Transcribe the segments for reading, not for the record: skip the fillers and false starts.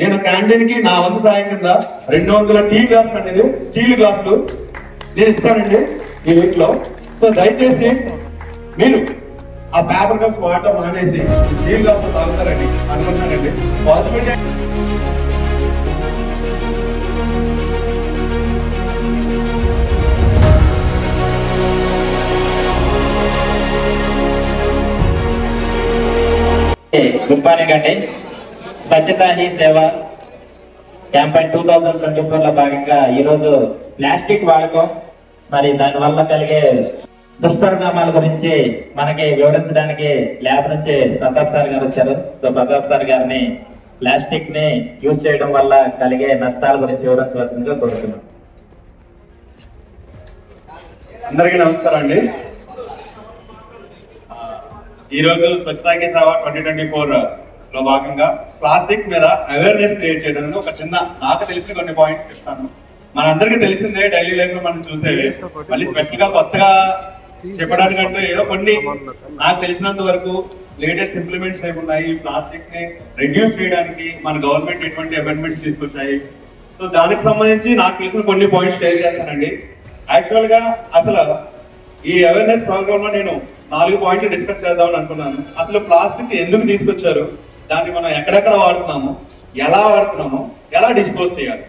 నేను క్యాంటీన్ కి నా వంతు సాయం కింద 200 టీ గ్లాసులు అనేది స్టీల్ గ్లాసులు నేను ఇస్తానండి ఈ వీక్ లో. సో దయచేసి మీరు ఆ పేపర్ కప్స్ వాడటం మానేసి స్టీల్ గ్లాసులు తాగుతారండి అనుకుంటున్నానండి. పాజిబిలిటీ గుడ్ మార్నింగ్ అండి. స్వచ్ఛతా హీ సేవ క్యాంపెయిన్ 2024 లో భాగంగా ఈరోజు ప్లాస్టిక్ వాడకం మరి దానివల్ల కలిగే దుష్పరిణామాల గురించి మనకి వివరించడానికి ల్యాబ్ నుంచి ప్రతాప్ సార్ గారు వచ్చారు. సో ప్రతాప్ సార్ గారిని ప్లాస్టిక్ ని యూజ్ చేయడం వల్ల కలిగే నష్టాల గురించి వివరించవలసిందిగా కోరుతున్నాం. అందరికీ నమస్కారం అండి. ఈరోజు స్వచ్ఛతా హీ సేవ 2024 లో భాగంగా ప్లాస్టిక్ మీద అవేర్నెస్ క్రియేట్ చేయడానికి ఒక చిన్న నాకు తెలిసిన కొన్ని పాయింట్స్ చెప్తాను. మనందరికీ తెలిసిందే, డైలీ లైఫ్ లో మనం చూసేవి. మళ్ళీ స్పెషల్ గా కొత్తగా చెప్పడానికంటే ఏదో కొన్ని నాకు తెలిసినంత వరకు లేటెస్ట్ ఇంప్లిమెంట్స్ ఏమున్నాయి ఈ ప్లాస్టిక్ ని రెడ్యూస్ చేయడానికి మన గవర్నమెంట్ ఎటువంటి అమెండ్మెంట్స్ తీసుకొచ్చాయి. సో దానికి సంబంధించి నాకు తెలిసిన కొన్ని పాయింట్స్ షేర్ చేస్తానండి. యాక్చువల్ గా అసలు ఈ అవేర్నెస్ ప్రోగ్రామ్ లో నేను 4 పాయింట్లు డిస్కస్ చేద్దామని అనుకున్నాను. అసలు ప్లాస్టిక్ ఎందుకు తీసుకొచ్చారు, దాన్ని మనం ఎక్కడెక్కడ వాడుతున్నాము, ఎలా వాడుతున్నాము, ఎలా డిస్పోజ్ చేయాలి,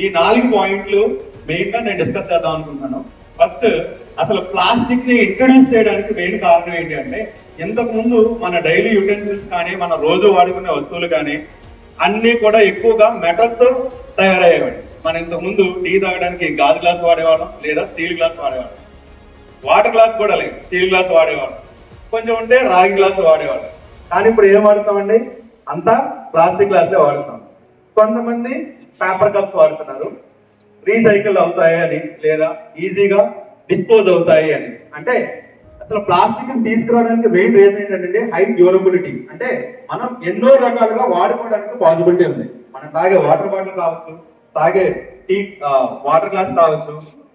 ఈ 4 పాయింట్లు మెయిన్ గా నేను డిస్కస్ చేద్దాం అనుకుంటున్నాను. ఫస్ట్ అసలు ప్లాస్టిక్ ని ఇంట్రడ్యూస్ చేయడానికి మెయిన్ కారణం ఏంటి అంటే, ఇంతకు ముందు మన డైలీ యూటెన్సిల్స్ కానీ మన రోజు వాడుకునే వస్తువులు కానీ అన్ని కూడా ఎక్కువగా మెటల్స్ తో తయారయ్యేవాడి. మనం ఇంతకు ముందు టీ తాగడానికి గాజు గ్లాస్ వాడేవాళ్ళం లేదా స్టీల్ గ్లాస్ వాడేవాళ్ళం. వాటర్ గ్లాస్ కూడా లేదు, స్టీల్ గ్లాస్ వాడేవాళ్ళం. కొంచెం ఉంటే రాగి గ్లాస్ వాడేవాళ్ళం. కానీ ఇప్పుడు ఏం వాడుతామండి, అంతా ప్లాస్టిక్ గ్లాస్లే వాడుతాం. కొంతమంది పేపర్ కప్స్ వాడుతున్నారు, రీసైకిల్ అవుతాయి అని లేదా ఈజీగా డిస్పోజ్ అవుతాయి అని. అంటే అసలు ప్లాస్టిక్ ని తీసుకురావడానికి మెయిన్ రీజన్ ఏంటంటే హై డ్యూరబిలిటీ. అంటే మనం ఎన్నో రకాలుగా వాడుకోవడానికి పాసిబిలిటీ ఉంది. మనం తాగే వాటర్ బాటిల్ కావచ్చు, తాగే టీ వాటర్ గ్లాస్ కావచ్చు,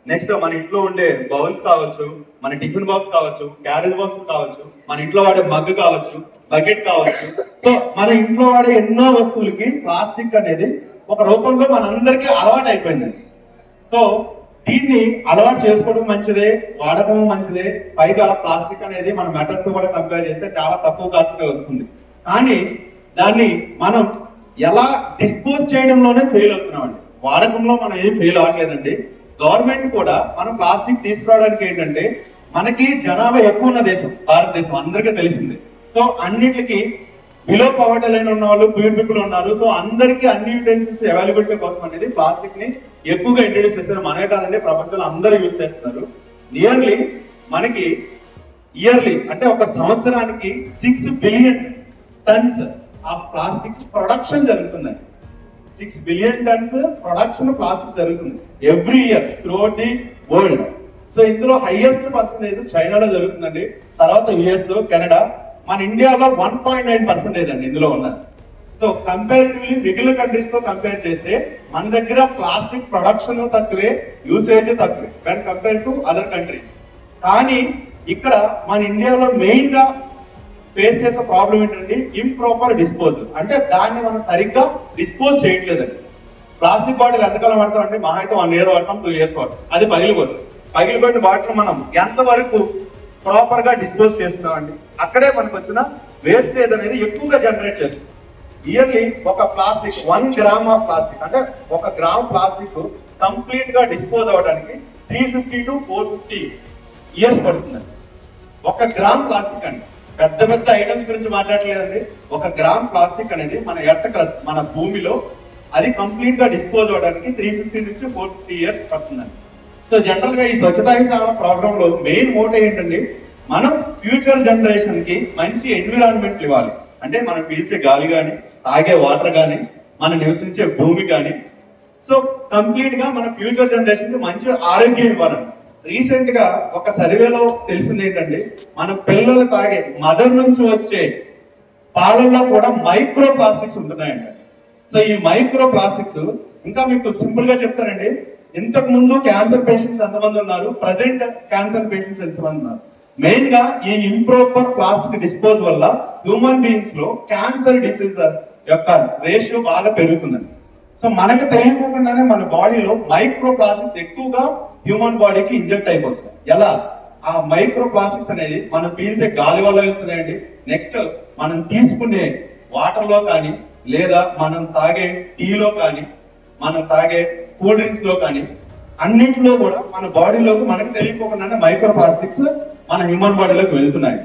నెక్స్ట్ మన ఇంట్లో ఉండే బౌల్స్ కావచ్చు, మన టిఫిన్ బాక్స్ కావచ్చు, క్యారేజ్ బాక్స్ కావచ్చు, మన ఇంట్లో వాడే మగ్ కావచ్చు, బకెట్ కావచ్చు. సో మన ఇంట్లో వాడే ఎన్నో వస్తువులకి ప్లాస్టిక్ అనేది ఒక రూపంలో మనందరికీ అలవాటు అయిపోయిందండి. సో దీన్ని అలవాటు చేసుకోవడం మంచిదే, వాడటం మంచిదే. పైగా ప్లాస్టిక్ అనేది మన మెటల్స్ తో కూడా కంపేర్ చేస్తే చాలా తక్కువ కాస్ట్ గా వస్తుంది. కానీ దాన్ని మనం ఎలా డిస్పోజ్ చేయడంలోనే ఫెయిల్ అవుతున్నామండి. వాడకంలో మనం ఏం ఫెయిల్ అవ్వట్లేదండి. గవర్నమెంట్ కూడా మనం ప్లాస్టిక్ తీసుకురావడానికి ఏంటంటే, మనకి జనాభా ఎక్కువ ఉన్న దేశం భారతదేశం, అందరికీ తెలిసిందే. సో అన్నిటికీ బిలో పవర్టీ లైన్ ఉన్న వాళ్ళు, ప్యూర్ పీపుల్ ఉన్నారు. సో అందరికీ అన్ని యూటెన్సిల్స్ అవైలబిలిటీ కోసం అనేది ప్లాస్టిక్ ని ఎక్కువగా ఇంట్రడ్యూస్ చేస్తారు. మనమే కాదండి, ప్రపంచంలో అందరూ యూజ్ చేస్తున్నారు. నియర్లీ మనకి ఇయర్లీ అంటే ఒక సంవత్సరానికి 6 billion tons of plastic production జరుగుతుందండి. 6 బిలియన్ టన్స్ ప్రొడక్షన్ ప్లాస్టిక్ జరుగుతుంది every year throughout the world. So ఇందులో హైయెస్ట్ పర్సంటేజ్ చైనాలో జరుగుతుందండి, తర్వాత యుఎస్, కెనడా. మన ఇండియాలో 1.9% అండి ఇందులో ఉన్నది. సో కంపారిటివ్లీ మిగిలిన కంట్రీస్ తో కంపేర్ చేస్తే మన దగ్గర ప్లాస్టిక్ ప్రొడక్షన్ తక్కువే, యూసేజ్ తక్కువే when compare to other countries. కానీ ఇక్కడ మన ఇండియాలో మెయిన్ గా ఫేస్ చేసే ప్రాబ్లం ఏంటంటే ఇంప్రాపర్ డిస్పోజల్. అంటే దాన్ని మనం సరిగ్గా డిస్పోజ్ చేయట్లేదండి. ప్లాస్టిక్ బాటిల్ ఎంతకాలం వాడతాం అంటే మహా అయితే 1 year వాడతాం, 2 years వాడతాం, అది పగిలిపోతుంది. పగిలిపోయిన బాటిల్ మనం ఎంతవరకు ప్రాపర్ గా డిస్పోజ్ చేస్తున్నామండి, అక్కడే మనకు వచ్చిన వేస్టేజ్ అనేది ఎక్కువగా జనరేట్ చేస్తుంది. ఇయర్లీ ఒక ప్లాస్టిక్ 1 గ్రామ్ ఆఫ్ ప్లాస్టిక్ అంటే 1 గ్రామ్ ప్లాస్టిక్ కంప్లీట్ గా డిస్పోజ్ అవ్వడానికి 350 to 450 years పడుతుందండి. 1 గ్రామ్ ప్లాస్టిక్ అండి, పెద్ద పెద్ద ఐటమ్స్ గురించి మాట్లాడలేదండి. 1 గ్రామ్ ప్లాస్టిక్ అనేది మన ఎర్త్ క్రస్ట్, మన భూమిలో అది కంప్లీట్ గా డిస్పోజ్ అవ్వడానికి 350 నుంచి 450 years పడుతుందండి. సో జనరల్ గా ఈ స్వచ్ఛతా హీ సేవ ప్రోగ్రామ్ లో మెయిన్ మోటో ఏంటండి, మనం ఫ్యూచర్ జనరేషన్ కి మంచి ఎన్విరాన్మెంట్ ఇవ్వాలి. అంటే మనం పీల్చే గాలి కానీ, తాగే వాటర్ కానీ, మనం నివసించే భూమి కానీ. సో కంప్లీట్ గా మన ఫ్యూచర్ జనరేషన్ కి మంచి ఆరోగ్యం ఇవ్వాలండి. రీసెంట్ గా ఒక సర్వేలో తెలిసింది ఏంటంటే, మన పిల్లలు తాగే మదర్ నుంచి వచ్చే పాలల్లో కూడా మైక్రో ప్లాస్టిక్స్ ఉంటున్నాయండి. సో ఈ మైక్రో ప్లాస్టిక్స్ ఇంకా మీకు సింపుల్ గా చెప్తానండి. ఇంతకు ముందు క్యాన్సర్ పేషెంట్స్ ఎంతమంది ఉన్నారు, ప్రజెంట్ క్యాన్సర్ పేషెంట్స్ ఎంతమంది ఉన్నారు. మెయిన్ గా ఈ ఇంప్రాపర్ ప్లాస్టిక్ డిస్పోజ్ వల్ల హ్యూమన్ బీయింగ్స్ లో క్యాన్సర్ డిసీజ్ యొక్క రేషియో బాగా పెరుగుతుందండి. సో మనకు తెలియకుండానే మన బాడీలో మైక్రో ప్లాస్టిక్స్ ఎక్కువగా హ్యూమన్ బాడీకి ఇంజెక్ట్ అయిపోతుంది. ఎలా? ఆ మైక్రో ప్లాస్టిక్స్ అనేది మనం పీల్చే గాలి వల్ల వెళ్తున్నాయండి. నెక్స్ట్ మనం తీసుకునే వాటర్ లో కానీ, లేదా మనం తాగే టీలో కానీ, మనం తాగే కూల్ డ్రింక్స్ లో కానీ, అన్నింటిలో కూడా మన బాడీలోకి మనకు తెలియకుండానే మైక్రో ప్లాస్టిక్స్ మన హ్యూమన్ బాడీలోకి వెళ్తున్నాయి.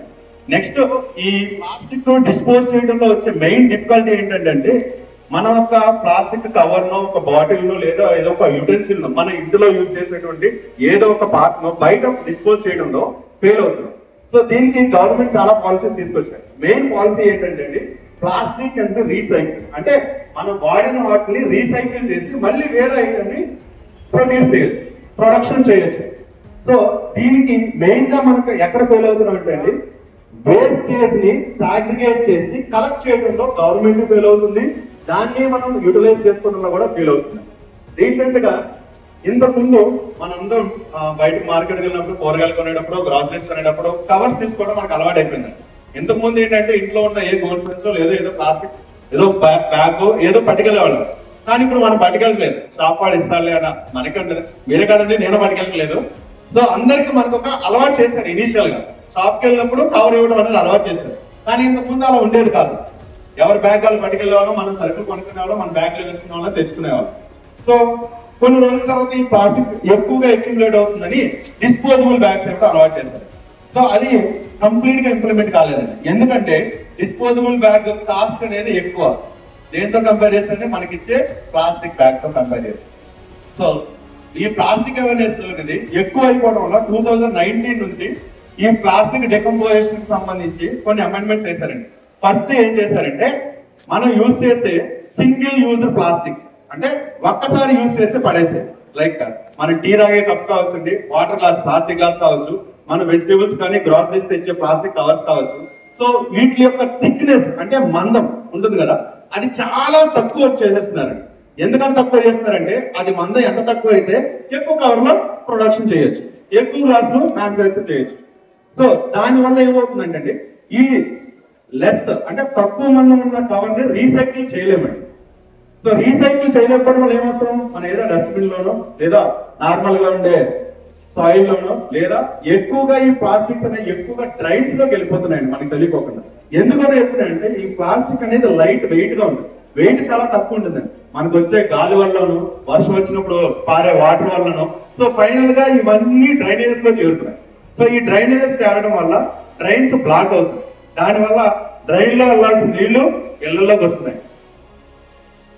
నెక్స్ట్ ఈ ప్లాస్టిక్ ను డిస్పోజ్ చేయడంలో వచ్చే మెయిన్ డిఫికల్టీ ఏంటంటే, మనం ఒక ప్లాస్టిక్ కవర్ నో, ఒక బాటిల్ నో, లేదా ఏదో ఒక యూటెన్సిల్ నో, మన ఇంట్లో యూజ్ చేసేటువంటి ఏదో ఒక పార్ట్ నో బయట డిస్పోజ్ చేయడంలో ఫెయిల్ అవుతుంది. సో దీనికి గవర్నమెంట్ చాలా పాలసీస్ తీసుకొచ్చారు. మెయిన్ పాలసీ ఏంటంటే ప్లాస్టిక్ అంటే రీసైకిల్, అంటే మనం వాడిన వాటిని రీసైకిల్ చేసి మళ్ళీ వేరే ఐటమ్ ని ప్రొడక్షన్ చేయొచ్చు. సో దీనికి మెయిన్ గా మనకు ఎక్కడ ఫెయిల్ అవుతున్నాం అంటే వేస్టేజ్ ని సాగ్రిగేట్ చేసి కలెక్ట్ చేయడంలో గవర్నమెంట్ ఫెయిల్ అవుతుంది, దాన్ని మనం యూటిలైజ్ చేసుకోవడంలో కూడా ఫెయిల్ అవుతుంది. రీసెంట్ గా ఇంతకుముందు మనందరం బయట మార్కెట్కి వెళ్ళినప్పుడు, కూరగాయలు కొనేటప్పుడు, గ్రాసరీస్ కొనేటప్పుడు కవర్స్ తీసుకోవడం మనకు అలవాటు అయిపోయింది. ఇంతకు ముందు ఏంటంటే ఇంట్లో ఉన్న ఏ గోల్డ్ సెన్సో లేదో ఏదో ప్లాస్టిక్ ఏదో బ్యాగ్ ఏదో పట్టుకెళ్ళేవాళ్ళం. కానీ ఇప్పుడు మనం పట్టుకెళ్ళలేదు, షాప్ వాడు ఇస్తాలే అన్న మనకంటే, మీరే కదండి నేను పట్టుకెళ్ళలేదు. సో అందరికీ మనకు ఒక అలవాటు చేశారు. ఇనీషియల్ గా షాప్కి వెళ్ళినప్పుడు కవర్ ఇవ్వడం అనేది అలవాటు చేశారు. కానీ ఇంతకు ముందు అలా ఉండేది కాదు. ఎవరి బ్యాగ్ వాళ్ళు పట్టుకెళ్ళేవాళ్ళం, మనం సరుకులు కొనుక్కునేవాళ్ళం, మన బ్యాగ్లో వేసుకునేవాళ్ళం, తెచ్చుకునేవాళ్ళం. సో కొన్ని రోజుల తర్వాత ఈ ప్లాస్టిక్ ఎక్కువగా అక్యుములేట్ అవుతుందని డిస్పోజబుల్ బ్యాగ్స్ అయితే అలవాటు చేశారు. సో అది కంప్లీట్ గా ఇంప్లిమెంట్ కాలేదండి. ఎందుకంటే డిస్పోజబుల్ బ్యాగ్ కాస్ట్ అనేది ఎక్కువ. దేంతో కంపేర్ చేస్తే మనకి ఇచ్చే ప్లాస్టిక్ బ్యాగ్ తో కంపేర్ చేస్తే. సో ఈ ప్లాస్టిక్ అవేర్నెస్ అనేది ఎక్కువ అయిపోవడం వల్ల 2019 నుంచి ఈ ప్లాస్టిక్ డెకంపోజిషన్ కి సంబంధించి కొన్ని అమెండ్మెంట్స్ చేశారండి. ఫస్ట్ ఏం చేశారంటే, మనం యూజ్ చేసే సింగిల్ యూజ్ ప్లాస్టిక్స్, అంటే ఒక్కసారి యూజ్ చేస్తే పడేసే, లైక్ మన టీ తాగే కప్ కావచ్చు, వాటర్ గ్లాస్ ప్లాస్టిక్ గ్లాస్ కావచ్చు, మన వెజిటేబుల్స్ కానీ గ్రాసరీస్ తెచ్చే ప్లాస్టిక్ కవర్స్ కావచ్చు. సో వీటి యొక్క థిక్నెస్ అంటే మందం ఉంటుంది కదా, అది చాలా తక్కువ చేసేస్తున్నారండి. ఎందుకంటే తక్కువ చేస్తున్నారంటే అది మందం ఎంత తక్కువ అయితే ఎక్కువ కవర్ లో ప్రొడక్షన్ చేయొచ్చు, ఎక్కువ గ్లాస్ లో మ్యానుఫ్యాక్చర్ చేయొచ్చు. సో దానివల్ల ఏమవుతుందంటే ఈ లెస్ అంటే తక్కువ మందం ఉన్న కవర్ ని రీసైకిల్ చేయలేమండి. సో రీసైకిల్ చేయలేకపోవడం వల్ల ఏమవుతాం, మన ఏదో డస్ట్బిన్ లోనో లేదా నార్మల్ గా ఉండే సాయిల్ లోనో, లేదా ఎక్కువగా ఈ ప్లాస్టిక్స్ అనేవి ఎక్కువగా డ్రైన్స్ లోకి వెళ్ళిపోతున్నాయండి మనకి తెలియకోకుండా. ఎందుకని చెప్తున్నాయంటే ఈ ప్లాస్టిక్ అనేది లైట్ వెయిట్ గా ఉంటుంది, వెయిట్ చాలా తక్కువ ఉంటుందండి. మనకు వచ్చే గాలి వల్లనో, వర్షం వచ్చినప్పుడు పారే వాటర్ వల్లనో, సో ఫైనల్ గా ఇవన్నీ డ్రైనేజెస్ లో చేరుతున్నాయి. సో ఈ డ్రైనేజెస్ చేరడం వల్ల డ్రైన్స్ బ్లాక్ అవుతుంది, దానివల్ల డ్రైన్ లో వెళ్ళాల్సిన నీళ్లు ఇళ్లలోకి వస్తున్నాయి.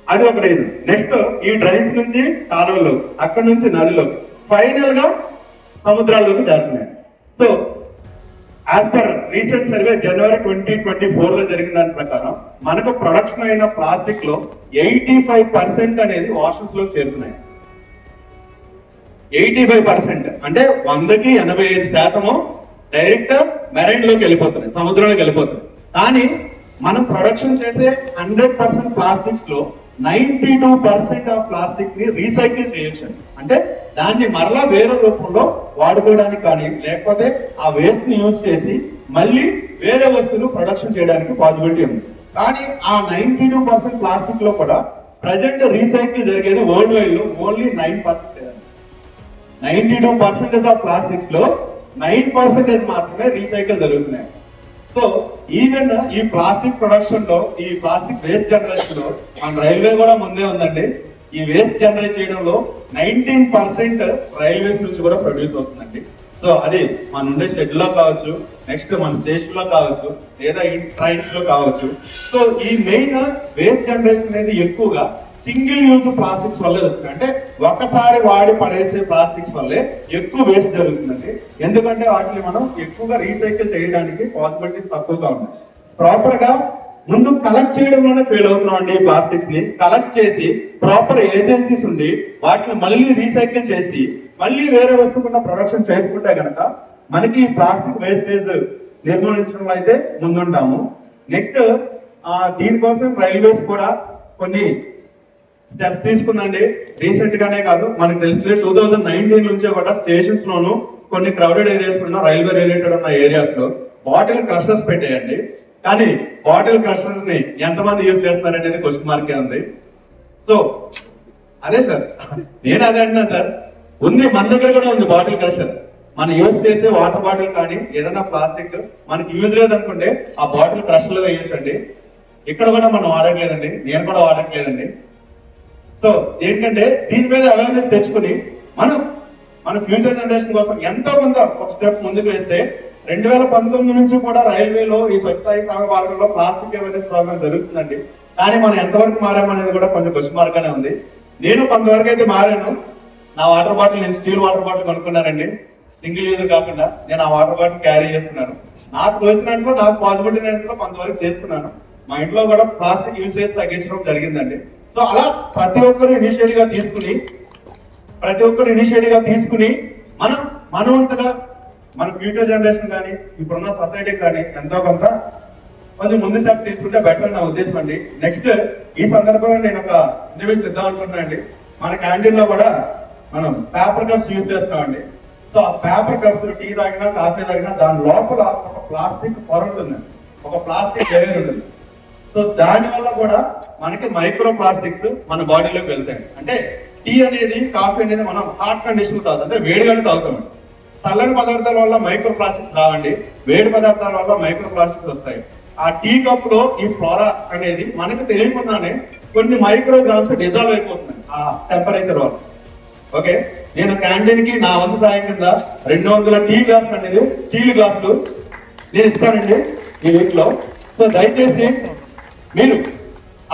అది ఒక రీజన్. నెక్స్ట్ ఈ డ్రైన్స్ నుంచి కాలువలు, అక్కడ నుంచి నదిలో, ఫైనల్ గా సముద్రాల్లోకి చేరుతున్నాయి. So as per recent survey జనవరి 2024 లో జరిగిన దాని ప్రకారం మనకు ప్రొడక్షన్ అయిన ప్లాస్టిక్ లో 85% అనేది వాషర్స్ లో చేరుతున్నాయి. 85% అంటే 100కి 85% డైరెక్ట్ మెరైన్ లోకి వెళ్ళిపోతున్నాయి, సముద్రంలోకి వెళ్ళిపోతుంది. కానీ మనం ప్రొడక్షన్ చేసే 100% ప్లాస్టిక్స్ లో 92% ఆఫ్ ప్లాస్టిక్ ని రీసైకిల్ చేయొచ్చు. అంటే దాన్ని మరలా వేరే రూపంలో వాడుకోవడానికి కానీ, లేకపోతే ఆ వేస్ట్ ని యూజ్ చేసి మళ్ళీ వేరే వస్తువులు ప్రొడక్షన్ చేయడానికి పాసిబిలిటీ ఉంది. కానీ ఆ 92% ప్లాస్టిక్ లో కూడా ప్రజెంట్ రీసైకిల్ జరిగేది వరల్డ్ వైడ్ లో ఓన్లీ 9%. 92% ఆఫ్ ప్లాస్టిక్స్ లో 9% మాత్రమే రీసైకిల్ జరుగుతున్నాయి. సో ఈవెన్ ఈ ప్లాస్టిక్ ప్రొడక్షన్ లో, ఈ ప్లాస్టిక్ వేస్ట్ జనరేషన్ లో మన రైల్వే కూడా ముందే ఉందండి. ఈ వేస్ట్ జనరేట్ చేయడంలో 19% రైల్వేస్ నుంచి కూడా ప్రొడ్యూస్ అవుతుందండి. సో అది మన ఉండే షెడ్ లో కావచ్చు, నెక్స్ట్ మన స్టేషన్ లో కావచ్చు, లేదా ఈ ట్రైన్స్ లో కావచ్చు. సో ఈ మెయిన్ వేస్ట్ జనరేషన్ అనేది ఎక్కువగా సింగిల్ యూజ్ ప్లాస్టిక్స్ వల్లే వస్తుంది. అంటే ఒక్కసారి వాడి పడేసే ప్లాస్టిక్స్ వల్లే ఎక్కువ వేస్ట్ జరుగుతుందండి. ఎందుకంటే వాటిని మనం ఎక్కువగా రీసైకిల్ చేయడానికి పాసిబిలిటీస్ తక్కువగా ఉన్నాయి. ప్రాపర్ గా ముందు కలెక్ట్ చేయడంలోనే ఫెయిల్ అవుతున్నాం అండి. ప్లాస్టిక్స్ ని కలెక్ట్ చేసి ప్రాపర్ ఏజెన్సీస్ ఉండి వాటిని మళ్ళీ రీసైకిల్ చేసి మళ్ళీ వేరే వస్తువుకున్న ప్రొడక్షన్ చేసుకుంటే కనుక మనకి ప్లాస్టిక్ వేస్టేజ్ నిర్మూలించడంలో అయితే ముందుంటాము. నెక్స్ట్ దీనికోసం రైల్వేస్ కూడా కొన్ని స్టెప్స్ తీసుకుందండి. రీసెంట్ గానే కాదు, మనకు తెలిసింది 2019 నుంచే కూడా స్టేషన్స్ లోను కొన్ని క్రౌడెడ్ ఏరియాస్ ఉన్న రైల్వే రిలేటెడ్ ఉన్న ఏరియాస్ లో బాటిల్ క్రషర్స్ పెట్టేయండి. కానీ బాటిల్ క్రషర్స్ ని ఎంతమంది యూజ్ చేస్తున్నారు అనేది క్వశ్చన్ మార్కే ఉంది. సో అదే సార్, నేను అదే అంటున్నా సార్, ఉంది మన దగ్గర కూడా ఉంది బాటిల్ క్రషర్. మనం యూజ్ చేసే వాటర్ బాటిల్ కానీ ఏదైనా ప్లాస్టిక్ మనకి యూజ్ లేదనుకుంటే ఆ బాటిల్ క్రషర్ లో వేయొచ్చండి. ఇక్కడ కూడా మనం వాడట్లేదండి, నేను కూడా వాడట్లేదండి. సో ఏంటంటే దీని మీద అవేర్నెస్ తెచ్చుకుని మన ఫ్యూచర్ జనరేషన్ కోసం ఎంతో కొంత ఒక స్టెప్ ముందుకు వేస్తే 2019 నుంచి కూడా రైల్వేలో ఈ స్వచ్ఛతా హీ సేవా మార్గంలో ప్లాస్టిక్ అవేర్నెస్ ప్రోగ్రామ్ జరుగుతుందండి. కానీ మనం ఎంతవరకు మారామనేది కూడా కొంచెం క్వశ్చన్ మార్క్ గానే ఉంది. నేను కొంతవరకు అయితే మారాను. నా వాటర్ బాటిల్, నేను స్టీల్ వాటర్ బాటిల్ కొనుక్కున్నానండి, సింగిల్ యూజర్ కాకుండా. నేను ఆ వాటర్ బాటిల్ క్యారీ చేస్తున్నాను. నాకు తోచినట్లు, నాకు పాసిబిలిటీ అయినట్లు కొంతవరకు చేస్తున్నాను. మా ఇంట్లో కూడా ప్లాస్టిక్ యూసేజ్ తగ్గించడం జరిగిందండి. సో అలా ప్రతి ఒక్కరు ఇనిషియేటివ్ గా తీసుకుని మన వంతుగా మన ఫ్యూచర్ జనరేషన్ కానీ ఇప్పుడున్న సొసైటీకి కానీ ఎంతో కొంత కొంచెం ముందు స్టెప్ తీసుకుంటే బెటర్ నా ఉద్దేశం అండి. నెక్స్ట్ ఈ సందర్భంగా నేను ఒక ఇంటర్వ్యూస్ ఇద్దాం అనుకుంటున్నాను అండి. మన క్యాంటీన్ లో కూడా మనం పేపర్ కప్స్ యూజ్ చేస్తామండి. సో ఆ పేపర్ కప్స్ టీ తాగినా కాఫీ తాగినా దాని లోపల ఒక ప్లాస్టిక్ పొర ఉంటుంది, ఒక ప్లాస్టిక్ లేయర్ ఉంటుంది. సో దాని వల్ల కూడా మనకి మైక్రో ప్లాస్టిక్స్ మన బాడీలోకి వెళ్తాయి. అంటే టీ అనేది, కాఫీ అనేది మనం హాట్ కండిషన్ తాగుతాం, అంటే వేడిగానే తాగుతామండి. చల్లని పదార్థాల వల్ల మైక్రో ప్లాస్టిక్స్ రావండి, వేడి పదార్థాల వల్ల మైక్రో ప్లాస్టిక్స్ వస్తాయి. ఆ టీ కప్ లో ఈ ఫ్లోరా అనేది మనకు తెలియకుండానే కొన్ని మైక్రోగ్రామ్స్ డిజాల్వ్ అయిపోతున్నాయి ఆ టెంపరేచర్ వల్ల. ఓకే, నేను క్యాంటీన్ కి నా వంతు సాయం కింద 200 టీ గ్లాసులు అనేది స్టీల్ గ్లాసులు నేను ఇస్తానండి ఈ వీక్ లో. సో దయచేసి మీరు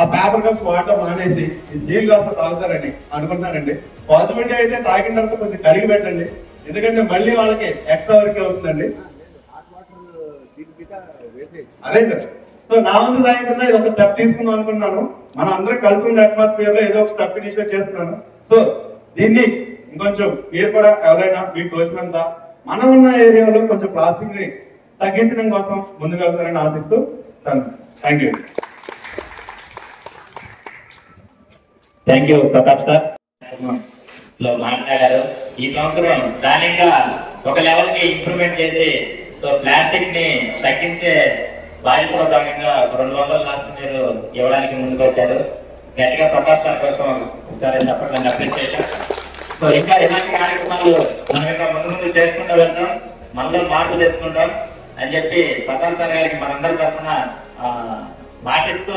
ఆ పేపర్ కప్స్ వాడటం మానేసి ఈ స్టీల్ గ్లాస్ తాగుతారని అనుకుంటున్నానండి. పాసిబిలిటీ అయితే తాగిన తర్వాత కొంచెం కడిగి పెట్టండి, ఎందుకంటే మళ్ళీ వాళ్ళకి ఎక్స్ట్రా వర్క్ అవుతుందండి. అదే సార్, సో నా ముందు సాయం కింద ఇది ఒక స్టెప్ తీసుకుందాం అనుకున్నాను. మనం అందరం కలిసి ఉండే అట్మాస్ఫియర్ లో ఏదో ఒక స్టెప్ ఇనిషియేట్ చేస్తున్నాను. సో దీన్ని ఇంకొంచెం మీరు కూడా ఎవరైనా మీకు తోచినంత మనం ఉన్న ఏరియాలో కొంచెం ప్లాస్టిక్ ని తగ్గించడం కోసం ముందుకు వెళ్తారని ఆశిస్తూ thank you. Thank you Pratap sir లో మాట్లాడారు. ఈ సంవత్సరం దాని ఇంకా ఒక లెవెల్ కి ఇంప్రూవ్మెంట్ చేసి సో ప్లాస్టిక్ ని తగ్గించే బాధ్యతలో భాగంగా 200 గ్లాసులు మీరు ఇవ్వడానికి ముందుకు వచ్చారు. గట్టిగా ప్రతాప్ సార్ కోసం ఒకసారి చెప్పండి అప్రిషియేషన్. సో ఇంకా ఇలాంటి కార్యక్రమాలు మనం ఇంకా ముందు చేసుకుంటూ వెళ్తాం, మనలో మార్పు తెచ్చుకుంటాం అని చెప్పి ప్రతాప్ సార్ గారికి మనందరి తరఫున మాటిస్తూ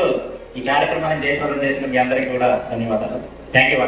ఈ కార్యక్రమాన్ని జయప్రదం చేసిన మీ అందరికీ కూడా ధన్యవాదాలు. Thank you.